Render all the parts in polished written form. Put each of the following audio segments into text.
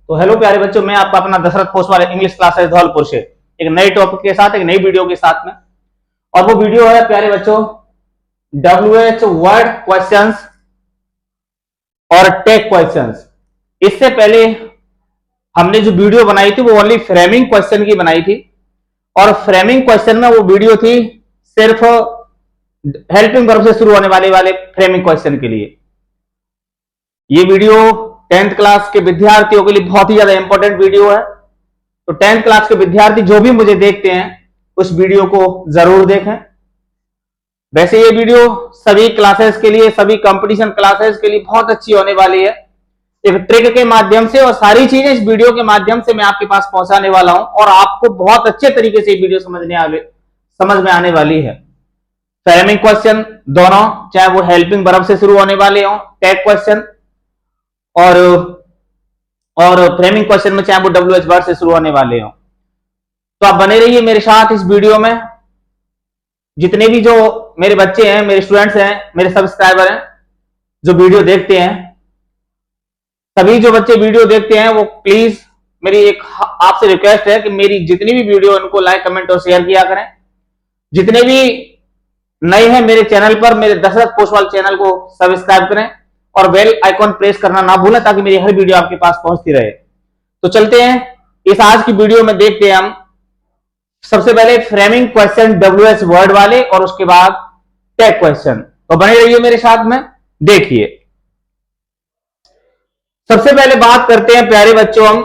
तो हेलो प्यारे बच्चों, मैं आपका अपना दशरथ पोसवाल इंग्लिश क्लासेस धौलपुर से एक नए टॉपिक के साथ, एक नई वीडियो के साथ में। और वो वीडियो है प्यारे बच्चों WH वर्ड क्वेश्चंस और टेक क्वेश्चंस। इससे पहले हमने जो वीडियो बनाई थी वो ओनली फ्रेमिंग क्वेश्चन की बनाई थी, और फ्रेमिंग क्वेश्चन में वो वीडियो थी सिर्फ हेल्पिंग वर्ब से शुरू होने वाले फ्रेमिंग क्वेश्चन के लिए। ये वीडियो 10th क्लास के विद्यार्थियों के लिए बहुत ही ज्यादा इंपॉर्टेंट वीडियो है। तो 10th क्लास के विद्यार्थी जो भी मुझे देखते हैं उस वीडियो को जरूर देखें। वैसे ये वीडियो सभी क्लासेस के लिए, सभी कंपटीशन क्लासेस के लिए बहुत अच्छी होने वाली है। एक ट्रिक के माध्यम से और सारी चीजें इस वीडियो के माध्यम से मैं आपके पास पहुंचाने वाला हूं, और आपको बहुत अच्छे तरीके से ये वीडियो समझ में आने वाली है। फ्रेमिंग क्वेश्चन दोनों, चाहे वो हेल्पिंग वर्ब से शुरू होने वाले हो, टैग क्वेश्चन और फ्रेमिंग क्वेश्चन में चाहे वो WH वर्ड से शुरू होने वाले हो। तो आप बने रहिए मेरे साथ इस वीडियो में। जितने भी जो मेरे बच्चे हैं, मेरे स्टूडेंट्स हैं, मेरे सब्सक्राइबर हैं जो वीडियो देखते हैं, सभी जो बच्चे वीडियो देखते हैं वो प्लीज मेरी एक आपसे रिक्वेस्ट है कि मेरी जितनी भी वीडियो उनको लाइक, कमेंट और शेयर किया करें। जितने भी नए हैं मेरे चैनल पर, मेरे दशरथ पोसवाल चैनल को सब्सक्राइब करें और बेल आइकॉन प्रेस करना ना भूलें ताकि मेरी हर वीडियो आपके पास पहुंचती रहे। तो चलते हैं इस आज की वीडियो में, देखते हैं हम सबसे पहले फ्रेमिंग क्वेश्चन WH वर्ड वाले और उसके बाद टैग क्वेश्चन। तो बने रहिए मेरे साथ में, देखिए। सबसे पहले बात करते हैं प्यारे बच्चों हम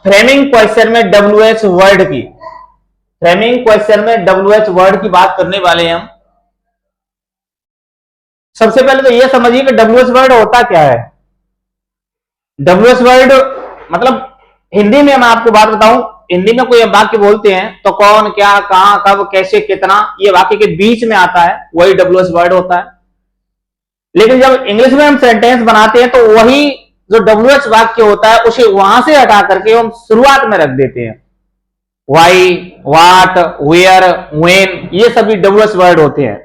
फ्रेमिंग क्वेश्चन में WH वर्ड की। फ्रेमिंग क्वेश्चन में WH वर्ड की बात करने वाले हैं हम। सबसे पहले तो यह समझिए कि WH वर्ड होता क्या है। WH वर्ड मतलब हिंदी में मैं आपको बात बताऊं, हिंदी में कोई वाक्य बोलते हैं तो कौन, क्या, कहां, कब, कैसे, कितना, ये वाक्य के बीच में आता है, वही WH वर्ड होता है। लेकिन जब इंग्लिश में हम सेंटेंस बनाते हैं तो वही जो WH वाक्य होता है उसे वहां से हटा करके हम शुरुआत में रख देते हैं। वाई, वाट, वेयर, व्हेन, ये सभी WH वर्ड होते हैं।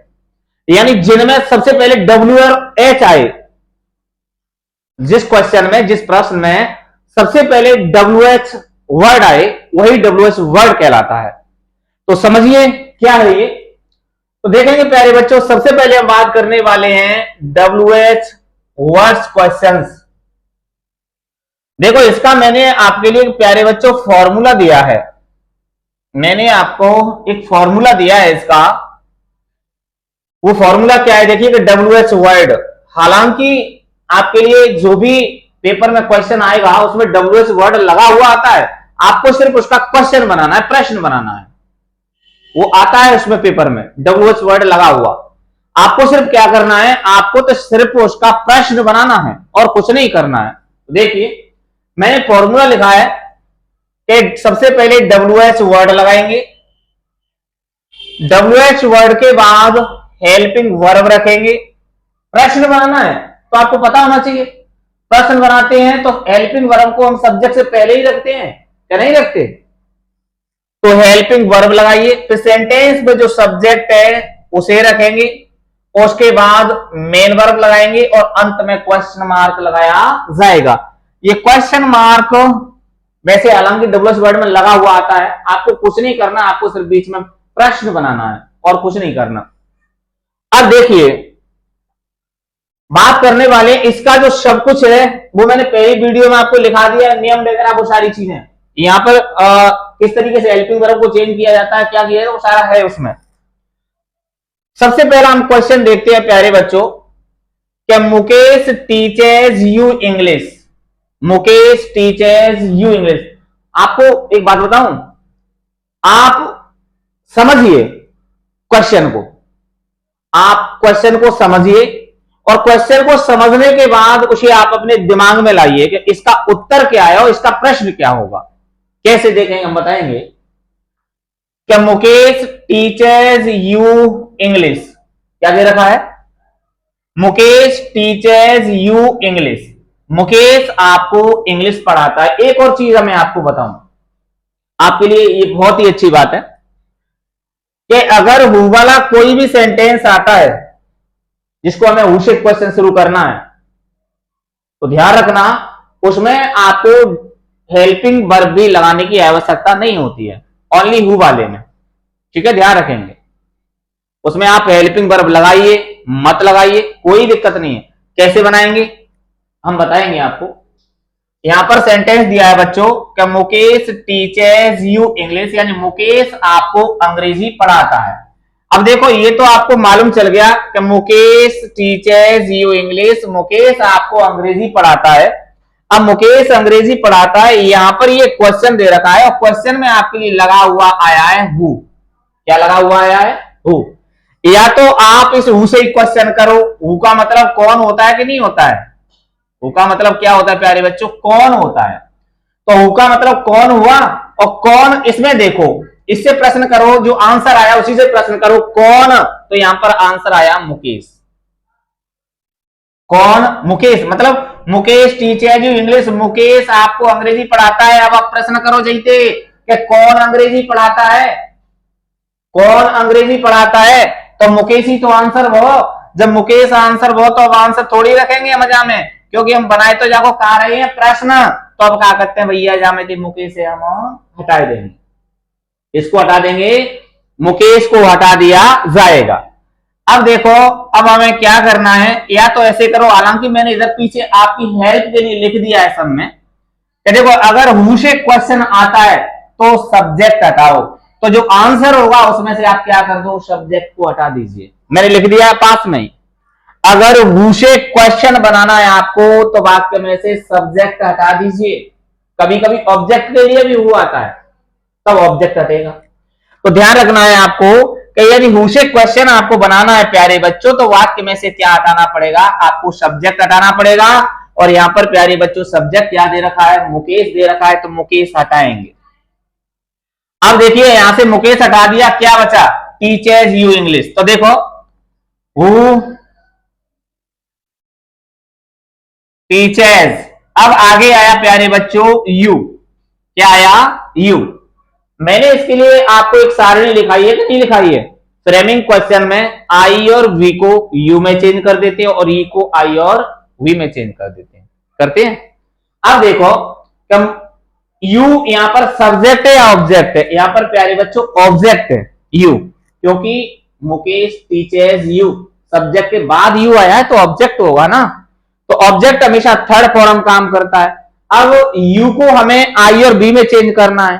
यानी जिनमें सबसे पहले W और H आए, जिस क्वेश्चन में, जिस प्रश्न में सबसे पहले WH वर्ड आए वही WH वर्ड कहलाता है। तो समझिए क्या है ये। तो देखेंगे प्यारे बच्चों, सबसे पहले हम बात करने वाले हैं WH वर्ड्स क्वेश्चंस। देखो, इसका मैंने आपके लिए प्यारे बच्चों फॉर्मूला दिया है। मैंने आपको एक फॉर्मूला दिया है इसका। वो फॉर्मूला क्या है देखिए कि WH वर्ड, हालांकि आपके लिए जो भी पेपर में क्वेश्चन आएगा उसमें WH वर्ड लगा हुआ आता है, आपको सिर्फ उसका क्वेश्चन बनाना है, प्रश्न बनाना है। वो आता है उसमें पेपर में WH वर्ड लगा हुआ। आपको सिर्फ क्या करना है, आपको तो सिर्फ उसका प्रश्न बनाना है और कुछ नहीं करना है। देखिए, मैंने फॉर्मूला लिखा है कि सबसे पहले WH वर्ड लगाएंगे, WH वर्ड के बाद हेल्पिंग वर्ब रखेंगे, प्रश्न बनाना है तो आपको पता होना चाहिए। प्रश्न बनाते हैं तो हेल्पिंग वर्ब को हम सब्जेक्ट से पहले ही रखते हैं, क्या नहीं रखते? तो हेल्पिंग वर्ब लगाइए, फिर सेंटेंस में जो सब्जेक्ट है उसे रखेंगे, और उसके बाद मेन वर्ब लगाएंगे और अंत में क्वेश्चन मार्क लगाया जाएगा। ये क्वेश्चन मार्क वैसे हालांकि WH वर्ड में लगा हुआ आता है, आपको कुछ नहीं करना, आपको सिर्फ बीच में प्रश्न बनाना है और कुछ नहीं करना। अब देखिए, बात करने वाले इसका जो सब कुछ है वो मैंने पहली वीडियो में आपको लिखा दिया, नियम वगैरह वो सारी चीजें। यहां पर किस तरीके से हेल्पिंग वर्ब को चेंज किया जाता है, क्या किया है, वो सारा है उसमें। सबसे पहला हम क्वेश्चन देखते हैं प्यारे बच्चों, क्या Mukesh teaches you English. Mukesh teaches you English. आपको एक बात बताऊं, आप समझिए क्वेश्चन को, आप क्वेश्चन को समझिए और क्वेश्चन को समझने के बाद उसे आप अपने दिमाग में लाइए कि इसका उत्तर क्या है और इसका प्रश्न क्या होगा। कैसे देखेंगे हम बताएंगे। क्या मुकेश टीचर्स यू इंग्लिश, क्या दे रखा है, Mukesh teachers you English. Mukesh आपको इंग्लिश पढ़ाता है। एक और चीज मैं आपको बताऊं, आपके लिए ये बहुत ही अच्छी बात है कि अगर हु वाला कोई भी सेंटेंस आता है जिसको हमें हु से क्वेश्चन शुरू करना है, तो ध्यान रखना उसमें आपको हेल्पिंग वर्ब भी लगाने की आवश्यकता नहीं होती है, ओनली हु वाले में। ठीक है, ध्यान रखेंगे, उसमें आप हेल्पिंग वर्ब लगाइए मत लगाइए, कोई दिक्कत नहीं है। कैसे बनाएंगे हम बताएंगे आपको। यहां पर सेंटेंस दिया है बच्चों कि मुकेश टीचर्स यू इंग्लिश, यानी मुकेश आपको अंग्रेजी पढ़ाता है। अब देखो ये तो आपको मालूम चल गया कि Mukesh teachers you English, Mukesh आपको अंग्रेजी पढ़ाता है। अब मुकेश अंग्रेजी पढ़ाता है, यहां पर ये क्वेश्चन दे रखा है और क्वेश्चन में आपके लिए लगा हुआ आया है हु। क्या लगा हुआ आया है? हु। या तो आप इस हु से क्वेश्चन करो, हु का मतलब कौन होता है कि नहीं होता है। हु का मतलब क्या होता है प्यारे बच्चों? कौन होता है। तो हु का मतलब कौन हुआ, और कौन इसमें देखो, इससे प्रश्न करो, जो आंसर आया उसी से प्रश्न करो कौन, तो यहां पर आंसर आया मुकेश। कौन? मुकेश, मतलब Mukesh teacher you English, Mukesh आपको अंग्रेजी पढ़ाता है। अब आप प्रश्न करो जैसे कि कौन अंग्रेजी पढ़ाता है, कौन अंग्रेजी पढ़ाता है, तो मुकेश ही तो आंसर हो। जब मुकेश आंसर हो तो अब आंसर थोड़ी रखेंगे मजा में, क्योंकि हम बनाए तो जाको कहा रहे हैं प्रश्न। तो अब क्या करते हैं भैया, जामे थे मुकेश से हम हटा देंगे, इसको हटा देंगे, मुकेश को हटा दिया जाएगा। अब देखो, अब हमें क्या करना है, या तो ऐसे करो, हालांकि मैंने इधर पीछे आपकी हेल्प के लिए लिख दिया है सब में, कि देखो अगर हु से क्वेश्चन आता है तो सब्जेक्ट हटाओ, तो जो आंसर होगा उसमें से आप क्या कर दो, सब्जेक्ट को हटा दीजिए। मैंने लिख दिया है पास में ही। अगर हु से क्वेश्चन बनाना है आपको तो वाक्य में से सब्जेक्ट हटा दीजिए। कभी कभी ऑब्जेक्ट के लिए भी हु आता है, तब ऑब्जेक्ट हटेगा। तो ध्यान रखना है आपको कि यदि हु से क्वेश्चन आपको बनाना है प्यारे बच्चों, तो वाक्य में से क्या हटाना पड़ेगा, आपको सब्जेक्ट हटाना पड़ेगा। और यहां पर प्यारे बच्चों सब्जेक्ट क्या दे रखा है, मुकेश दे रखा है, तो मुकेश हटाएंगे। अब देखिए यहां से मुकेश हटा दिया, क्या बचा, टीचर्स यू इंग्लिश। तो देखो हु टीचर्स, अब आगे आया प्यारे बच्चों यू। क्या आया? यू। मैंने इसके लिए आपको एक सारणी लिखाई है कि नहीं लिखाई है। फ्रेमिंग क्वेश्चन में आई और वी को यू में चेंज कर देते हैं और ई को आई और वी में चेंज कर देते हैं, करते हैं। अब देखो कम यू यहां पर सब्जेक्ट है या ऑब्जेक्ट है? यहां पर प्यारे बच्चों ऑब्जेक्ट है यू, क्योंकि मुकेश टीचर्स यू, सब्जेक्ट के बाद यू आया है तो ऑब्जेक्ट होगा ना। तो ऑब्जेक्ट हमेशा थर्ड फॉर्म काम करता है। अब यू को हमें आई और बी में चेंज करना है,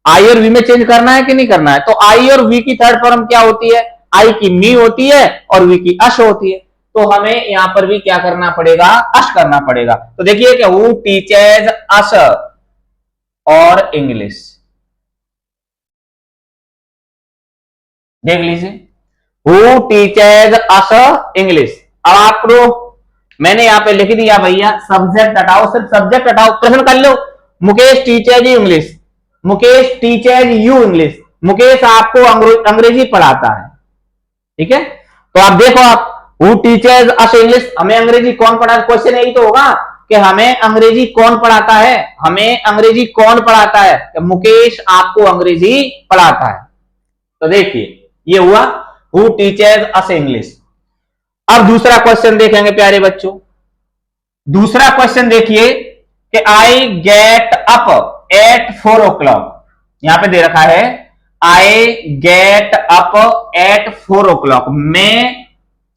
आई और वी में चेंज करना है कि नहीं करना है। तो आई और वी की थर्ड फॉर्म क्या होती है, आई की मी होती है और वी की अश होती है। तो हमें यहां पर भी क्या करना पड़ेगा, अश करना पड़ेगा। तो देखिए कि हु टीचर्स अस और इंग्लिश, देख लीजिए, हु टीचर्स अस इंग्लिश। अब आपको मैंने यहां पे लिख दिया भैया सब्जेक्ट हटाओ, सिर्फ सब्जेक्ट हटाओ, प्रश्न कर लो Mukesh teachers English, Mukesh teachers you English, Mukesh आपको अंग्रेजी पढ़ाता है। ठीक है, तो आप देखो, आप हु टीचर्स अस इंग्लिश, हमें अंग्रेजी कौन पढ़ाता, क्वेश्चन यही तो होगा कि हमें अंग्रेजी कौन पढ़ाता है, हमें अंग्रेजी कौन पढ़ाता है, तो मुकेश आपको अंग्रेजी पढ़ाता है। तो देखिए ये हुआ हु टीचर्स अस इंग्लिश। अब दूसरा क्वेश्चन देखेंगे प्यारे बच्चों। दूसरा क्वेश्चन देखिए कि I get up at 4 o'clock, यहां पे दे रखा है I get up at 4 o'clock, मैं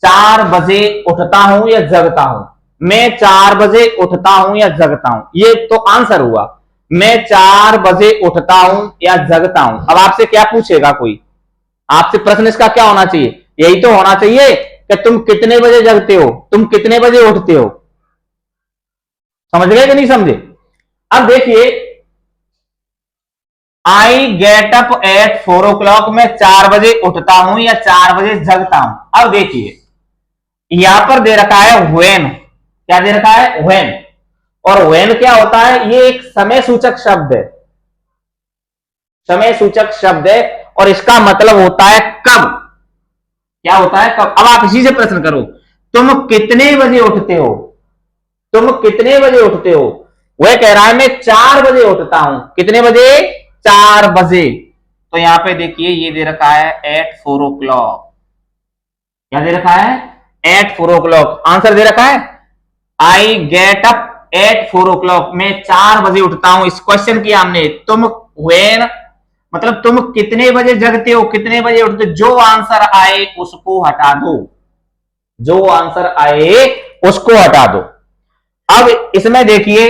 4 बजे उठता हूं या जगता हूं, मैं 4 बजे उठता हूं या जगता हूं। ये तो आंसर हुआ, मैं 4 बजे उठता हूं या जगता हूं। अब आपसे क्या पूछेगा कोई, आपसे प्रश्न इसका क्या होना चाहिए, यही तो होना चाहिए कि तुम कितने बजे जगते हो, तुम कितने बजे उठते हो। समझ गए कि नहीं समझे? अब देखिए I get up at 4 o'clock, मैं 4 बजे उठता हूं या 4 बजे जगता हूं। अब देखिए यहां पर दे रखा है व्हेन, क्या दे रखा है, व्हेन। और व्हेन क्या होता है, ये एक समय सूचक शब्द है, समय सूचक शब्द है, और इसका मतलब होता है कब। क्या होता है, कब। अब आप इसी से प्रश्न करो, तुम कितने बजे उठते हो, तुम कितने बजे उठते हो। वह कह रहा है मैं 4 बजे उठता हूं, कितने बजे, 4 बजे। तो यहां पे देखिए ये दे रखा है एट 4 o'clock, क्या दे रखा है, एट 4 o'clock। आंसर दे रखा है I get up at 4 o'clock, मैं 4 बजे उठता हूं। इस क्वेश्चन किया हमने, तुम व्हेन मतलब तुम कितने बजे जगते हो, कितने बजे उठते हो, जो आंसर आए उसको हटा दो, जो आंसर आए उसको हटा दो। अब इसमें देखिए,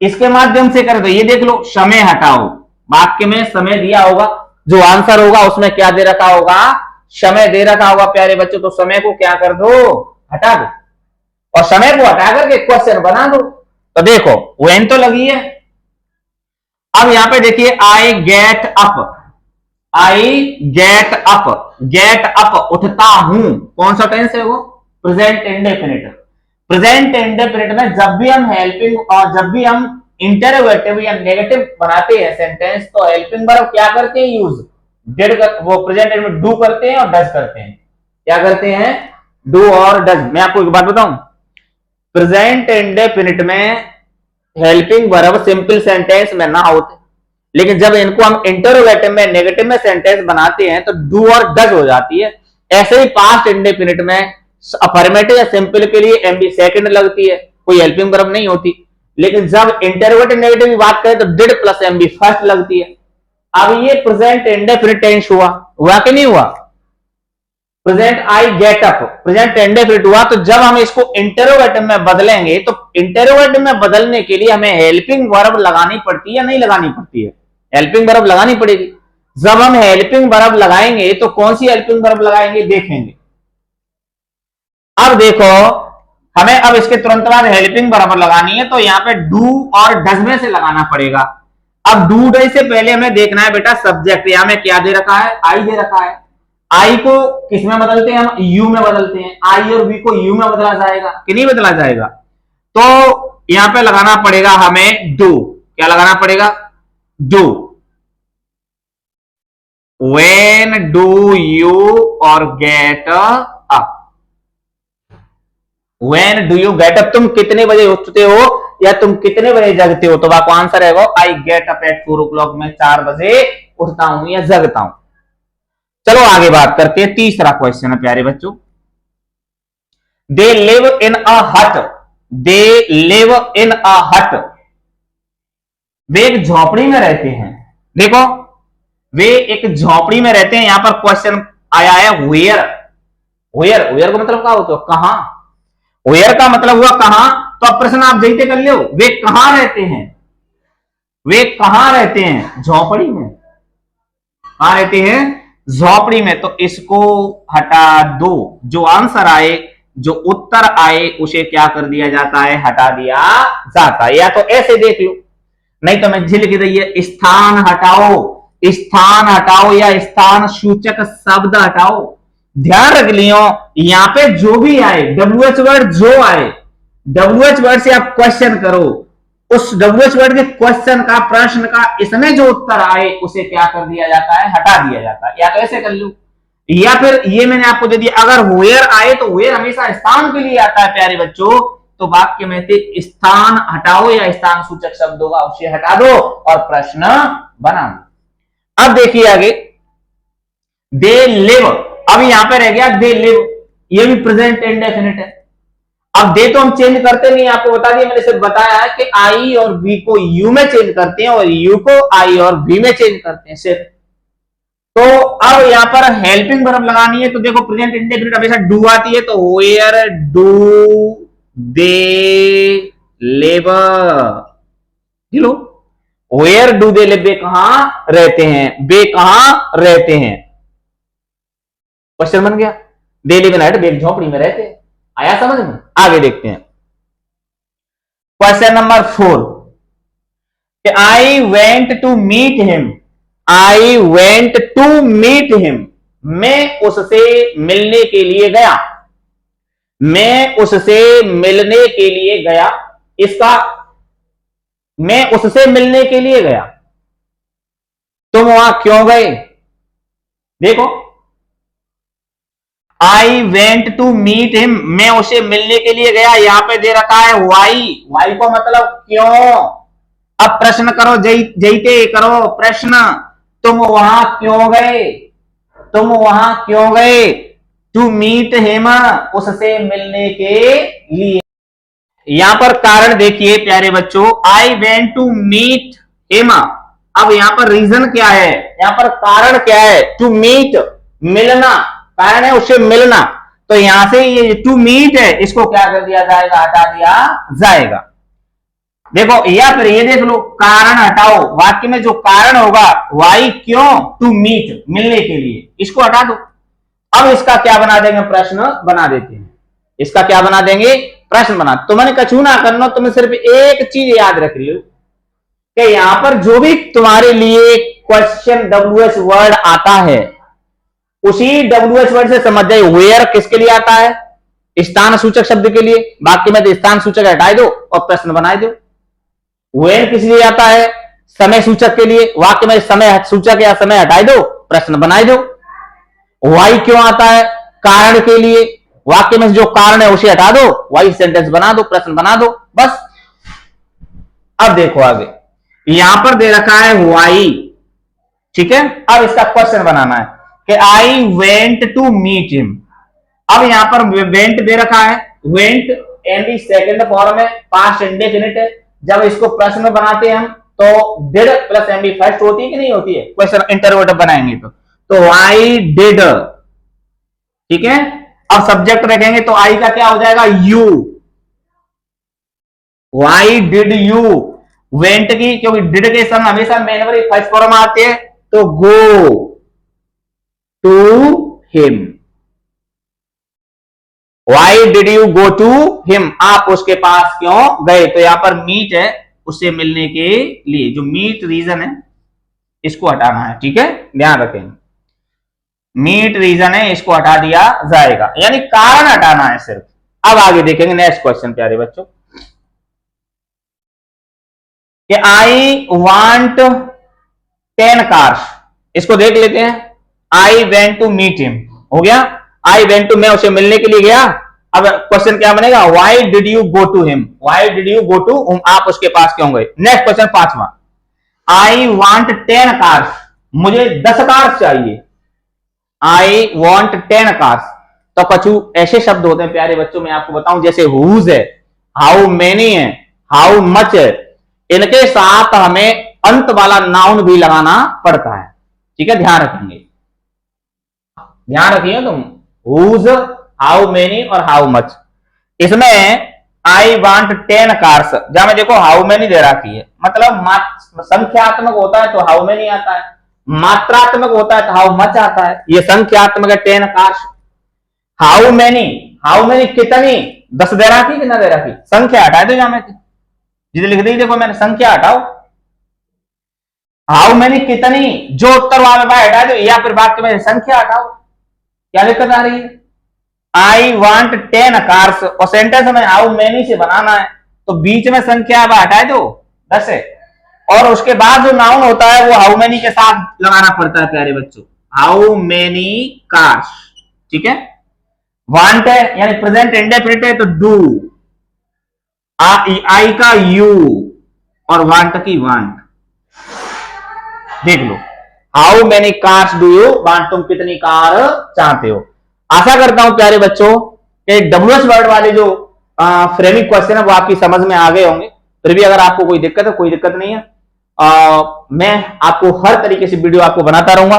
इसके माध्यम से कर दो, ये देख लो, समय हटाओ, वाक्य में समय दिया होगा, जो आंसर होगा उसमें क्या दे रखा होगा, समय दे रखा होगा प्यारे बच्चों, तो समय को क्या कर दो, हटा दो, और समय को हटा करके क्वेश्चन बना दो। तो देखो वेन तो लगी है। अब यहां पे देखिए, I get up, I get up उठता हूं, कौन सा टेंस है वो, प्रेजेंट इंडेफिनिट। प्रेजेंट इंडेफिनिट में जब भी हम हेल्पिंग और जब भी हम इंटरोगेटिव या नेगेटिव बनाते हैं सेंटेंस, तो हेल्पिंग वर्ब क्या करते हैं यूज, डिड वो प्रेजेंट में डू करते हैं और डज करते हैं। क्या करते हैं, डू और डज। मैं आपको एक बात बताऊं, प्रेजेंट इंडेफिनिट में हेल्पिंग वर्ब सिंपल सेंटेंस में ना होते, लेकिन जब इनको हम इंटरोगेटिव में नेगेटिव में सेंटेंस बनाते हैं तो डू और डज हो जाती है। ऐसे ही पास्ट इंडेफिनिट में अफर्मेटिव या सिंपल के लिए एमबी सेकंड लगती है, कोई हेल्पिंग वर्ब नहीं होती। लेकिन जब इंटरोगेटिव नेगेटिव की बात करें तो डिड प्लस एमबी फर्स्ट लगती है। अब ये प्रेजेंट इंडेफिनिट टेंस हुआ कि नहीं हुआ, present I get up present indefinite हुआ। तो जब हम इसको इंटरोगेटिव में बदलेंगे, तो इंटरोगेटिव में बदलने के लिए हमें हेल्पिंग वर्ब लगानी पड़ती है या नहीं लगानी पड़ती है, हेल्पिंग वर्ब लगानी पड़ेगी। जब हम हेल्पिंग वर्ब लगाएंगे तो कौन सी हेल्पिंग वर्ब लगाएंगे देखेंगे। अब देखो, हमें अब इसके तुरंत बाद हेल्पिंग वर्ब लगानी है, तो यहां पे डू और डज में से लगाना पड़ेगा। अब डू डज से पहले हमें देखना है बेटा सब्जेक्ट, यहां में क्या दे रखा है, आई दे रखा है। आई को किस में बदलते हैं हम, यू में बदलते हैं। आई और वी को यू में बदला जाएगा कि नहीं बदला जाएगा, तो यहां पे लगाना पड़ेगा हमें डू। क्या लगाना पड़ेगा, डू। व्हेन डू यू और get up, when do you get up, तुम कितने बजे उठते हो या तुम कितने बजे जगते हो, तो आपको आंसर है वो I get up at 4 o'clock, मैं 4 बजे उठता हूं या जगता हूं। चलो आगे बात करते हैं, तीसरा क्वेश्चन है प्यारे बच्चों। दे लिव इन अ हट, दे लिव इन अ हट, वे एक झोपड़ी में रहते हैं। देखो, वे एक झोपड़ी में रहते हैं, यहां पर क्वेश्चन आया है वेयर। वेयर, वेयर का मतलब क्या होता है, कहां, वेयर का मतलब हुआ कहां। तो अब प्रश्न आप जैसे कर लो, वे कहां रहते हैं, वे कहां रहते हैं, झोपड़ी में। कहां रहते हैं, झोपड़ी में। तो इसको हटा दो, जो आंसर आए, जो उत्तर आए उसे क्या कर दिया जाता है, हटा दिया जाता है। या तो ऐसे देख लो, नहीं तो मैं झिल के रही, स्थान हटाओ, स्थान हटाओ या स्थान सूचक शब्द हटाओ। ध्यान रख लियो, यहां पे जो भी आए, डब्ल्यूएच वर्ड जो आए, डब्ल्यूएच वर्ड से आप क्वेश्चन करो, उस डब्ल्यूएच वर्ड के क्वेश्चन का, प्रश्न का, इसमें जो उत्तर आए उसे क्या कर दिया जाता है, हटा दिया जाता है। या तो ऐसे कर लो, या फिर ये मैंने आपको दे दिया, अगर वेयर आए तो वेयर हमेशा स्थान के लिए आता है प्यारे बच्चों, तो वाक्य में से स्थान हटाओ या स्थान सूचक शब्द होगा उसे हटा दो और प्रश्न बना दो। अब देखिए आगे, दे लिव, अब यहां पे रह गया दे लिव, ये भी प्रेजेंट इंडेफिनिट है। अब दे तो हम चेंज करते नहीं, आपको बता दिया, मैंने सिर्फ बताया है कि आई और वी को यू में चेंज करते हैं और यू को आई और वी में चेंज करते हैं सिर्फ। तो अब यहां पर हेल्पिंग वर्ब लगानी है, तो देखो प्रेजेंट इंडेफिनिट हमेशा डू आती है, तो वेयर डू दे लिव, लो, वेयर डू दे लिव, वे कहां रहते हैं, वे कहां रहते हैं। क्वेश्चन बन गया, दे लिव इन हट, वे झोपड़ी में रहते हैं। आया समझ में। आगे देखते हैं question number 4, I went to meet him, I went to meet him, मैं उससे मिलने के लिए गया, मैं उससे मिलने के लिए गया। इसका मैं उससे मिलने के लिए गया, तुम वहां क्यों गए। देखो, I went to meet him, मैं उसे मिलने के लिए गया, यहां पे दे रखा है वाई, वाई को मतलब क्यों। अब प्रश्न करो, जईते करो प्रश्न, तुम वहां क्यों गए, तुम वहां क्यों गए, टू मीट हिम, उससे मिलने के लिए। यहां पर कारण देखिए प्यारे बच्चों, I went to meet him. अब यहां पर रीजन क्या है, यहां पर कारण क्या है, टू मीट मिलना, कारण है उससे मिलना। तो यहां से ये टू मीट है, इसको क्या कर दिया जाएगा, हटा दिया जाएगा। देखो या फिर ये देख लो, कारण हटाओ, वाक्य में जो कारण होगा वाई क्यों, टू मीट मिलने के लिए, इसको हटा दो। अब इसका क्या बना देंगे, प्रश्न बना देते हैं। इसका क्या बना देंगे, प्रश्न बना। तो मैंने कछू ना करना, तुम्हें सिर्फ एक चीज याद रख लियो कि यहां पर जो भी तुम्हारे लिए क्वेश्चन WH वर्ड आता है, उसी WH वर्ड से समझ जाए वेयर किसके लिए आता है, स्थान सूचक शब्द के लिए, वाक्य में स्थान सूचक हटाई दो और प्रश्न बनाए दो। वेन किस लिए आता है, समय सूचक के लिए, वाक्य में समय सूचक या समय हटाई दो, प्रश्न बनाए दो। वाई क्यों आता है, कारण के लिए, वाक्य में जो कारण है उसे हटा दो, वाई सेंटेंस बना दो, प्रश्न बना दो, बस। अब देखो आगे, यहां पर दे रखा है वाई, ठीक है। अब इसका क्वेश्चन बनाना है कि I went to meet him. अब यहां पर वेंट दे रखा है, वेंट एनडी सेकंड फॉर्म है, पास्ट इंडेफिनिट है। जब इसको प्रश्न बनाते हैं हम तो डिड प्लस एमडी फर्स्ट होती है कि नहीं होती है, क्वेश्चन इंटरोगेटिव बनाएंगे तो आई डिड, ठीक है। अब सब्जेक्ट रखेंगे तो आई का क्या हो जाएगा, you, Y did you, went की, क्योंकि डिड के सम हमेशा मेन वर्ब फर्स्ट फॉर्म आते हैं, तो go to him, why did you go to him, आप उसके पास क्यों गए। तो यहां पर मीट है, उससे मिलने के लिए, जो मीट रीजन है इसको हटाना है, ठीक है, ध्यान रखेंगे। मीट रीजन है, इसको हटा दिया जाएगा, यानी कारण हटाना है सिर्फ। अब आगे देखेंगे नेक्स्ट क्वेश्चन प्यारे बच्चों, कि आई वांट 10 कार्स, इसको देख लेते हैं। I went to meet him हो गया, आई वेंट टू, मैं उसे मिलने के लिए गया। अब क्वेश्चन क्या बनेगा, why did you go to him, why did you go to him, आप उसके पास क्यों गए। नेक्स्ट क्वेश्चन पांचवा, आई वांट 10 कार्स, मुझे 10 कार्स चाहिए, आई वांट 10 कार्स। तो कुछ ऐसे शब्द होते हैं प्यारे बच्चों, मैं आपको बताऊं, जैसे हुज है, हाउ मेनी है, हाउ मच है, इनके साथ हमें अंत वाला नाउन भी लगाना पड़ता है, ठीक है, ध्यान रखेंगे, ध्यान रखिए तुम, हुज, हाउ मेनी और हाउ मच। इसमें आई वांट 10 कार्स, जहां में देखो हाउ मेनी दे रखी है, मतलब संख्यात्मक होता है तो हाउ मेनी आता है, मात्रात्मक होता है तो हाउ मच आता है, ये संख्यात्मक है 10 कार्स। हाउ मेनी कितनी, 10 दे रखी कि ना दे रखी, संख्या हटा दो, जहां में जिसे लिख दी देखो मैंने, संख्या हटाओ। हाउ मेनी कितनी, जो उत्तर वहां में हटा दो, या फिर वाक्य में संख्या हटाओ, क्या दिक्कत आ रही है। आई वांट 10 कार्स, और सेंटेंस में हाउ मेनी से बनाना है, तो बीच में संख्या हटा दो 10 है, और उसके बाद जो नाउन होता है वो हाउ मेनी के साथ लगाना पड़ता है प्यारे बच्चों, हाउ मेनी कार्स, ठीक है। वांट है यानी प्रेजेंट इंडेफिनिट है, तो डू, आई का यू और वांट की वांट, देख लो, how many cars do you want, तुम कितनी कार चाहते हो। आशा करता हूं प्यारे बच्चों कि WH वर्ड वाले जो फ्रेमिंग क्वेश्चन है वो आपकी समझ में आ गए होंगे। फिर भी अगर आपको कोई दिक्कत है, कोई दिक्कत नहीं है, मैं आपको हर तरीके से वीडियो आपको बनाता रहूंगा।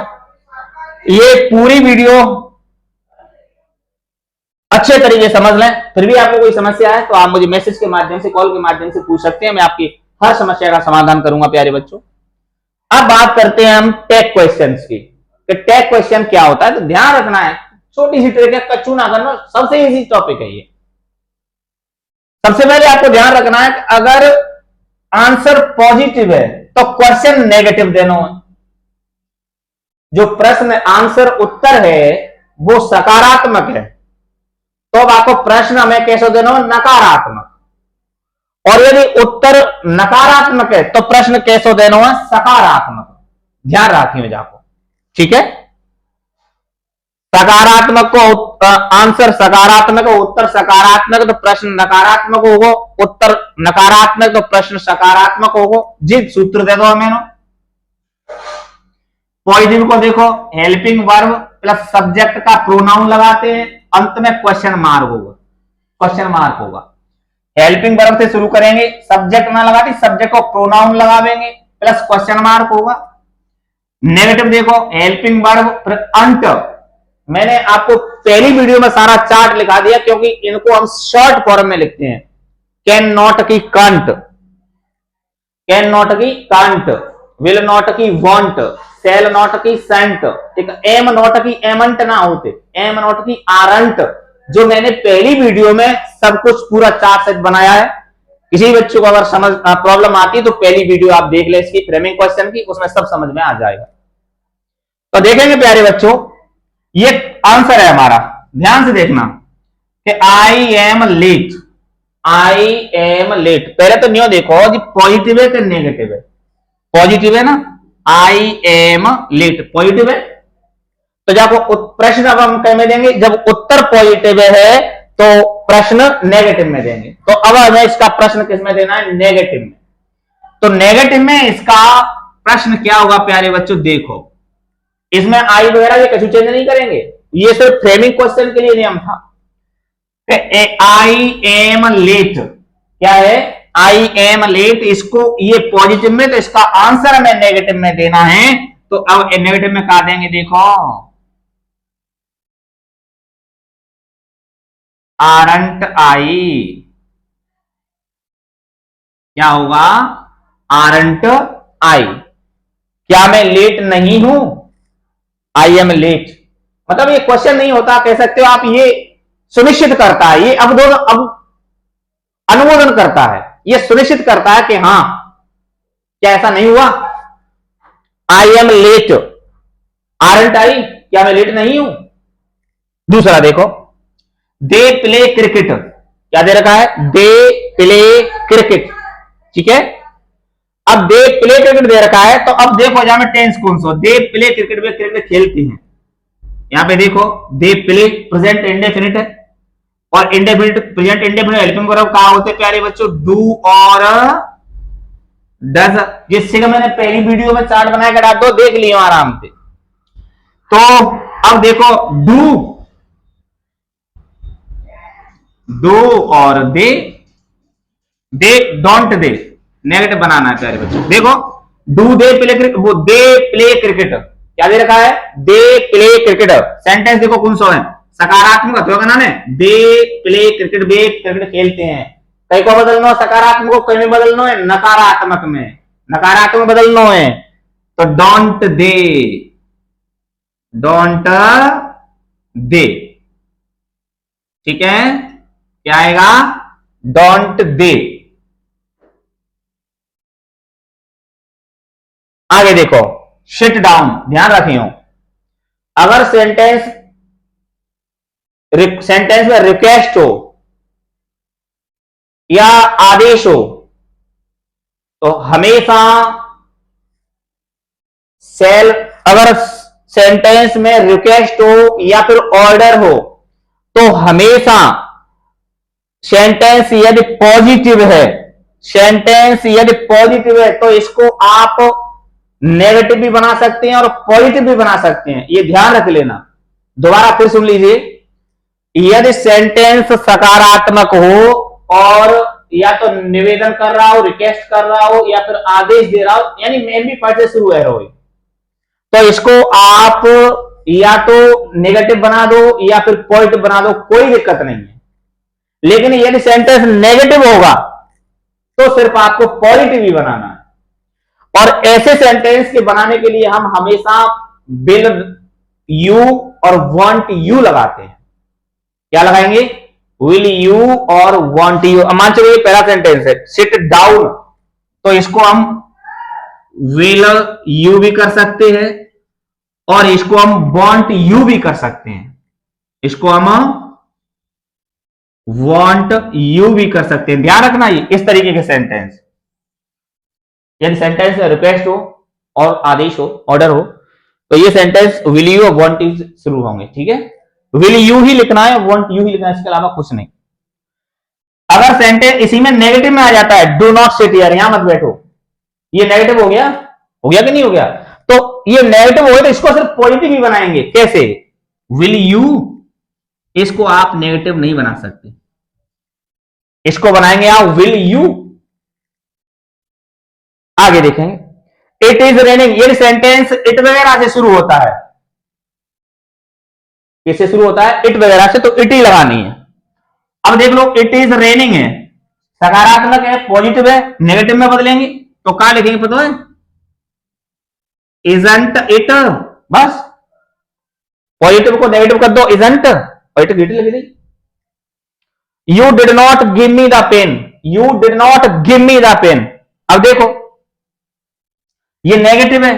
ये पूरी वीडियो अच्छे तरीके से समझ लें, फिर भी आपको कोई समस्या है तो आप मुझे मैसेज के माध्यम से, कॉल के माध्यम से पूछ सकते हैं, मैं आपकी हर समस्या का समाधान करूंगा प्यारे बच्चों। अब बात करते हैं हम टैग क्वेश्चंस की, कि टैग क्वेश्चन क्या होता है। तो ध्यान रखना है, छोटी सी ट्रिक है, कच्चू ना करना, सबसे इजी टॉपिक है ये। सबसे पहले आपको ध्यान रखना है कि अगर आंसर पॉजिटिव है तो क्वेश्चन नेगेटिव देना है। जो प्रश्न आंसर उत्तर है वो सकारात्मक है, तो अब आपको प्रश्न हमें कैसे देना हो, नकारात्मक। और यदि उत्तर नकारात्मक है तो प्रश्न कैसे देना है, सकारात्मक। ध्यान रखिए आपको, ठीक है। सकारात्मक को आंसर सकारात्मक हो, उत्तर सकारात्मक तो प्रश्न नकारात्मक होगा, उत्तर नकारात्मक तो प्रश्न सकारात्मक होगा। जी सूत्र दे दो हमें। पॉजिटिव को देखो, हेल्पिंग वर्ब प्लस सब्जेक्ट का प्रोनाउन लगाते हैं, अंत में क्वेश्चन मार्क होगा, क्वेश्चन मार्क होगा। हेल्पिंग वर्ब से शुरू करेंगे, सब्जेक्ट ना लगाते, सब्जेक्ट को प्रोनाउन लगावेंगे प्लस क्वेश्चन मार्क होगा। नेगेटिव देखो, हेल्पिंग वर्ब अंट, मैंने आपको पहली वीडियो में सारा चार्ट लिखा दिया क्योंकि इनको हम शॉर्ट फॉर्म में लिखते हैं। कैन नॉट की कांट, कैन नॉट की कांट, विल नॉट की वांट, सेल नॉट की सेंट, ठीक है। एम नॉट की एमंट ना होते, एम नॉट की आरंट, जो मैंने पहली वीडियो में सब कुछ पूरा चार्ट सेट बनाया है। किसी बच्चों को अगर समझ प्रॉब्लम आती है तो पहली वीडियो आप देख ले इसकी फ्रेमिंग क्वेश्चन की, उसमें सब समझ में आ जाएगा। तो देखेंगे प्यारे बच्चों, ये आंसर है हमारा, ध्यान से देखना कि I am late, I am late. पहले तो न्यू देखो जी पॉजिटिव है कि नेगेटिव है, पॉजिटिव है ना, आई एम लेट पॉजिटिव है। तो जब प्रश्न अब हम क्या में देंगे, जब उत्तर पॉजिटिव है तो प्रश्न नेगेटिव में देंगे। तो अब हमें इसका प्रश्न किस में देना है, नेगेटिव में। तो नेगेटिव में इसका प्रश्न क्या होगा प्यारे बच्चों, देखो इसमें आई वगैरह ये कछु चेंज नहीं करेंगे, ये सिर्फ फ्रेमिंग क्वेश्चन के लिए नियम था। आई एम लेट क्या है, आई एम लेट, इसको ये पॉजिटिव में, तो इसका आंसर हमें नेगेटिव में देना है। तो अब नेगेटिव में कहा देंगे, देखो आरंट आई, क्या होगा, आरंट आई, क्या मैं लेट नहीं हूं, आई एम लेट। मतलब ये क्वेश्चन नहीं होता, कह सकते हो आप, ये सुनिश्चित करता है, ये अब अनुमोदन करता है, ये सुनिश्चित करता है कि हां क्या ऐसा नहीं हुआ, आई एम लेट, आरंट आई, क्या मैं लेट नहीं हूं। दूसरा देखो, दे प्ले क्रिकेट, क्या दे रखा है, दे प्ले क्रिकेट, ठीक है। अब दे प्ले क्रिकेट दे रखा है, तो अब देखो जहां में टेंस कौन सा, दे प्ले क्रिकेट में क्रिकेट खेलती हैं। यहां पे देखो दे प्ले प्रेजेंट इंडेफिनिट है, और indefinite present indefinite helping verb कहां होते प्यारे बच्चों, डू और डज, जिससे कि मैंने पहली वीडियो में चार्ट बना के डाल दो, देख लियो आराम से। तो अब देखो डू और दे डोंट दे, नेगेटिव बनाना है प्यारे बच्चों। देखो डू दे प्ले क्रिकेट, वो दे प्ले क्रिकेट, क्या दे रखा है, दे प्ले क्रिकेट। सेंटेंस देखो कौन सा है, सकारात्मक होगा ना, they play cricket, way cricket खेलते हैं। कई को बदलना सकारात्मक को, कई में बदलना है नकारात्मक में, नकारात्मक बदलना है। तो डोंट दे, डोंट दे, ठीक है, क्या आएगा, डोंट दे। आगे देखो शिट डाउन, ध्यान रखियो, अगर सेंटेंस में रिक्वेस्ट हो या आदेश हो तो हमेशा अगर सेंटेंस में रिक्वेस्ट हो या फिर ऑर्डर हो तो हमेशा सेंटेंस यदि पॉजिटिव है, सेंटेंस यदि पॉजिटिव है तो इसको आप नेगेटिव भी बना सकते हैं और पॉजिटिव भी बना सकते हैं, ये ध्यान रख लेना। दोबारा फिर सुन लीजिए, यदि सेंटेंस सकारात्मक हो और या तो निवेदन कर रहा हो, रिक्वेस्ट कर रहा हो या फिर आदेश दे रहा हो, यानी मेन भी पार्ट से शुरू है रोई, तो इसको आप या तो नेगेटिव बना दो या फिर पॉजिटिव बना दो, कोई दिक्कत नहीं है। लेकिन यदि सेंटेंस नेगेटिव होगा तो सिर्फ आपको पॉजिटिव ही बनाना है। और ऐसे सेंटेंस के बनाने के लिए हम हमेशा विल यू और वांट यू लगाते हैं। क्या लगाएंगे, विल यू और वांट यू। मान चलिए पहला सेंटेंस है सिट डाउन, तो इसको हम विल यू भी कर सकते हैं और इसको हम वांट यू भी कर सकते हैं, इसको हम वांट यू भी कर सकते हैं। ध्यान रखना ये इस तरीके के सेंटेंस, यदि सेंटेंस में रिक्वेस्ट हो और आदेश हो, ऑर्डर हो, तो ये सेंटेंस विल यू और वांट यू शुरू होंगे, ठीक है। विल यू ही लिखना है, वांट यू ही लिखना है, इसके अलावा कुछ नहीं। अगर सेंटेंस इसी में नेगेटिव में आ जाता है, डू नॉट सिट हियर, यहां मत बैठो, ये नेगेटिव हो गया कि नहीं हो गया, तो ये नेगेटिव हो गया तो इसको सिर्फ पॉजिटिव ही बनाएंगे। कैसे, विल यू, इसको आप नेगेटिव नहीं बना सकते, इसको बनाएंगे आप विल यू। आगे देखेंगे इट इज रेनिंग, ये सेंटेंस इट वगैरह से शुरू होता है। किससे शुरू होता है? इट वगैरह से, तो इट ही लगानी है। अब देख लो इट इज रेनिंग है, सकारात्मक है, पॉजिटिव है, नेगेटिव में बदलेंगे तो क्या लिखेंगे पता है? Isn't it. बस पॉजिटिव को नेगेटिव कर दो, इजंट, और इट लिख दी। You did not give me the pen, you did not give me the pen. अब देखो ये नेगेटिव है,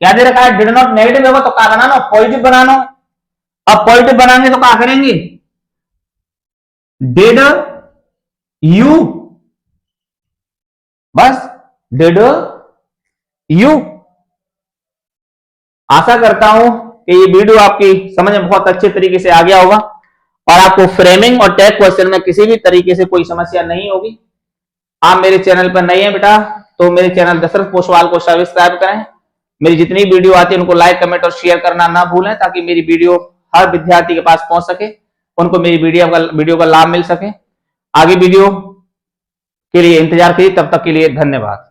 क्या दे रखा है? डिड नॉट नेगेटिव होगा तो क्या बनाना? पॉजिटिव बनाना। अब पॉजिटिव बनाएंगे तो क्या करेंगे? डिड यू, बस डिड यू। आशा करता हूं कि ये वीडियो आपकी समझ में बहुत अच्छे तरीके से आ गया होगा और आपको फ्रेमिंग और टैग क्वेश्चन में किसी भी तरीके से कोई समस्या नहीं होगी। आप मेरे चैनल पर नए हैं बेटा तो मेरे चैनल दशरथ पोसवाल को सब्सक्राइब करें। मेरी जितनी वीडियो आती है उनको लाइक कमेंट और शेयर करना ना भूलें ताकि मेरी वीडियो हर विद्यार्थी के पास पहुंच सके, उनको मेरी वीडियो का लाभ मिल सके। आगे वीडियो के लिए इंतजार कीजिए, तब तक के लिए धन्यवाद।